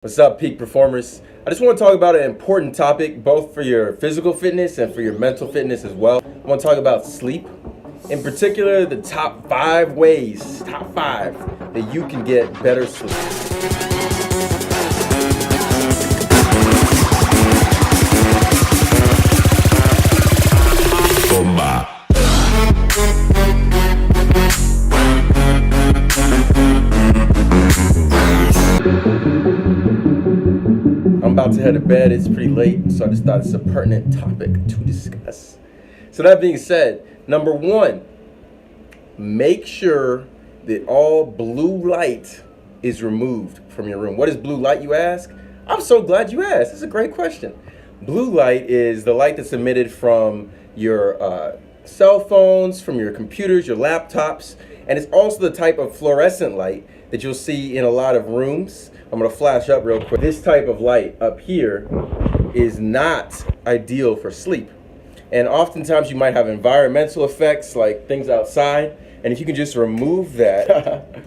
What's up, peak performers? I just want to talk about an important topic both for your physical fitness and for your mental fitness as well. I want to talk about sleep. In particular, the top 5 ways, top 5, that you can get better sleep. BOMBA. I'm about to head to bed. It's pretty late, so I just thought it's a pertinent topic to discuss. So that being said, number 1, make sure that all blue light is removed from your room. What is blue light, you ask? I'm so glad you asked. It's a great question. Blue light is the light that's emitted from your cell phones, from your computers, your laptops, and it's also the type of fluorescent light that you'll see in a lot of rooms. I'm gonna flash up real quick. This type of light up here is not ideal for sleep. And oftentimes you might have environmental effects like things outside, and if you can just remove that.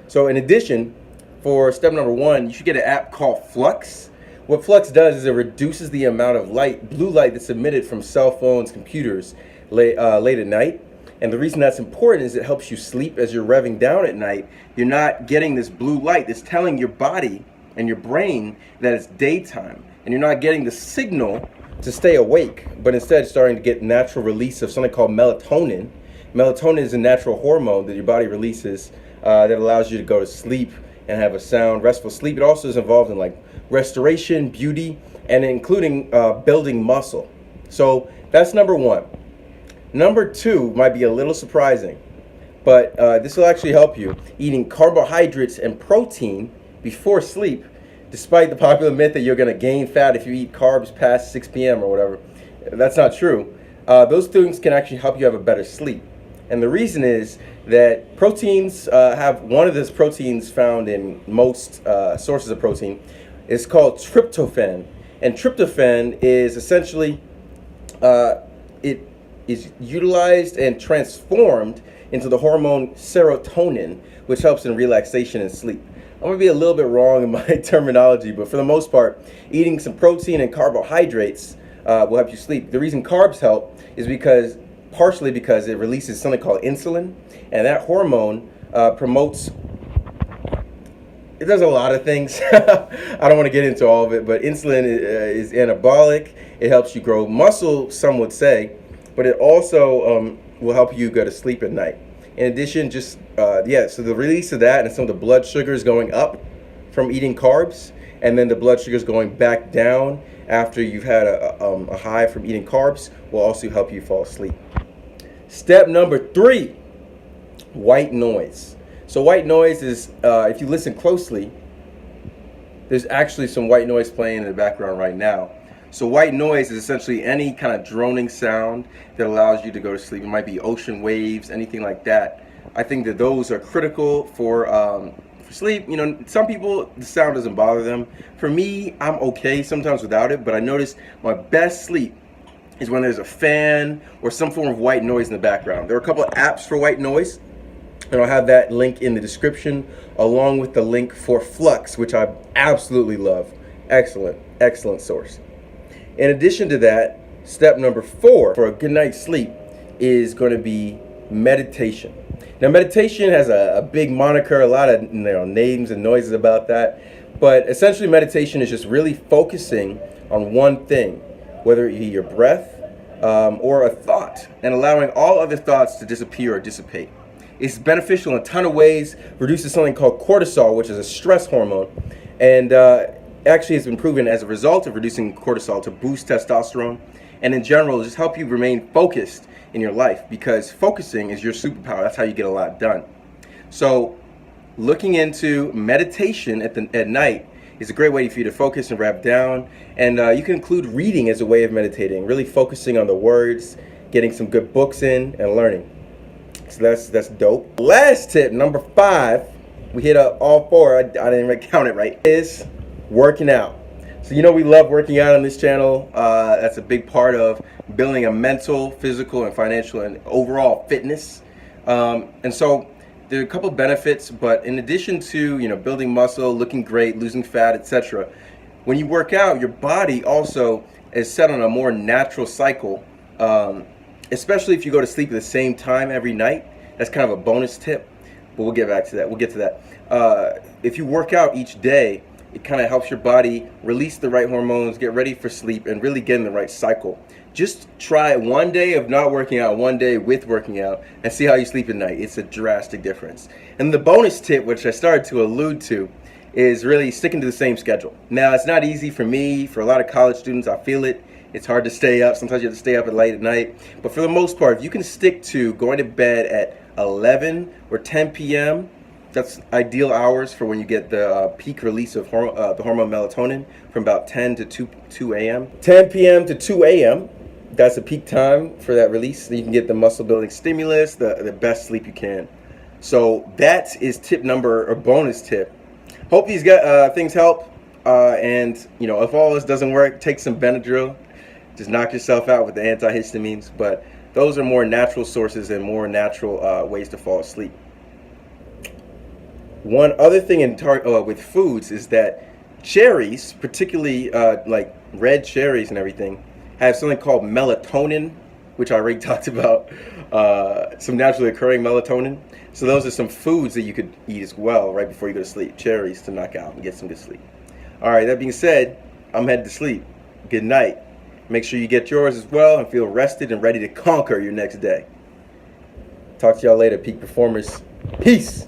So in addition, for step number 1, you should get an app called Flux. What Flux does is it reduces the amount of light, blue light, that's emitted from cell phones, computers late at night. And the reason that's important is it helps you sleep as you're revving down at night. You're not getting this blue light that's telling your body and your brain that it's daytime. And you're not getting the signal to stay awake, but instead starting to get natural release of something called melatonin. Melatonin is a natural hormone that your body releases that allows you to go to sleep and have a sound, restful sleep. It also is involved in like restoration, beauty, and including building muscle. So that's number 1. Number 2 might be a little surprising, but this will actually help you. Eating carbohydrates and protein before sleep, despite the popular myth that you're going to gain fat if you eat carbs past 6 p.m. or whatever. That's not true. Those things can actually help you have a better sleep. And the reason is that proteins have one of those proteins found in most sources of protein. It's called tryptophan. And tryptophan is essentially, it is utilized and transformed into the hormone serotonin, which helps in relaxation and sleep. I'm gonna be a little bit wrong in my terminology, but for the most part, eating some protein and carbohydrates will help you sleep. The reason carbs help is partially because it releases something called insulin, and that hormone promotes, it does a lot of things. I don't want to get into all of it, but insulin is anabolic. It helps you grow muscle, some would say, but it also will help you go to sleep at night. In addition, so the release of that and some of the blood sugars going up from eating carbs, and then the blood sugars going back down after you've had a high from eating carbs will also help you fall asleep. Step number 3, white noise. So white noise is, if you listen closely, there's actually some white noise playing in the background right now. So white noise is essentially any kind of droning sound that allows you to go to sleep. It might be ocean waves, anything like that. I think that those are critical for sleep. You know, some people, the sound doesn't bother them. For me, I'm okay sometimes without it, but I notice my best sleep is when there's a fan or some form of white noise in the background. There are a couple of apps for white noise, and I'll have that link in the description along with the link for Flux, which I absolutely love. Excellent source. In addition to that, step number 4 for a good night's sleep is going to be meditation. Now, meditation has a big moniker, a lot of names and noises about that, but essentially meditation is just really focusing on one thing, whether it be your breath or a thought, and allowing all other thoughts to disappear or dissipate. It's beneficial in a ton of ways. Reduces something called cortisol, which is a stress hormone, and actually has been proven as a result of reducing cortisol to boost testosterone, and in general just help you remain focused in your life, because focusing is your superpower. That's how you get a lot done. So looking into meditation at night is a great way for you to focus and wrap down, and you can include reading as a way of meditating, really focusing on the words, getting some good books in and learning. So that's dope. Last tip, number 5, we hit up all 4, I didn't even count it right, is working out. So we love working out on this channel. That's a big part of building a mental, physical, and financial and overall fitness. And so there are a couple benefits, but in addition to, building muscle, looking great, losing fat, etc., when you work out, your body also is set on a more natural cycle, especially if you go to sleep at the same time every night. That's kind of a bonus tip, but we'll get back to that. We'll get to that. If you work out each day, it kind of helps your body release the right hormones, get ready for sleep, and really get in the right cycle. Just try one day of not working out, one day with working out, and see how you sleep at night. It's a drastic difference. And the bonus tip, which I started to allude to, is really sticking to the same schedule. Now, it's not easy for me, for a lot of college students. I feel it. It's hard to stay up. Sometimes you have to stay up late at night. But for the most part, if you can stick to going to bed at 11 or 10 p.m., that's ideal hours for when you get the peak release of the hormone melatonin from about 10 to 2 a.m. 10 p.m. to 2 a.m., that's a peak time for that release. So you can get the muscle building stimulus, the best sleep you can. So that is tip number, or bonus tip. Hope these things help. And if all this doesn't work, take some Benadryl. Just knock yourself out with the antihistamines. But those are more natural sources and more natural ways to fall asleep. One other thing with foods is that cherries, particularly like red cherries and everything, have something called melatonin, which I already talked about, some naturally occurring melatonin. So those are some foods that you could eat as well right before you go to sleep. Cherries to knock out and get some good sleep. All right, that being said, I'm headed to sleep. Good night. Make sure you get yours as well and feel rested and ready to conquer your next day. Talk to y'all later, peak performers. Peace.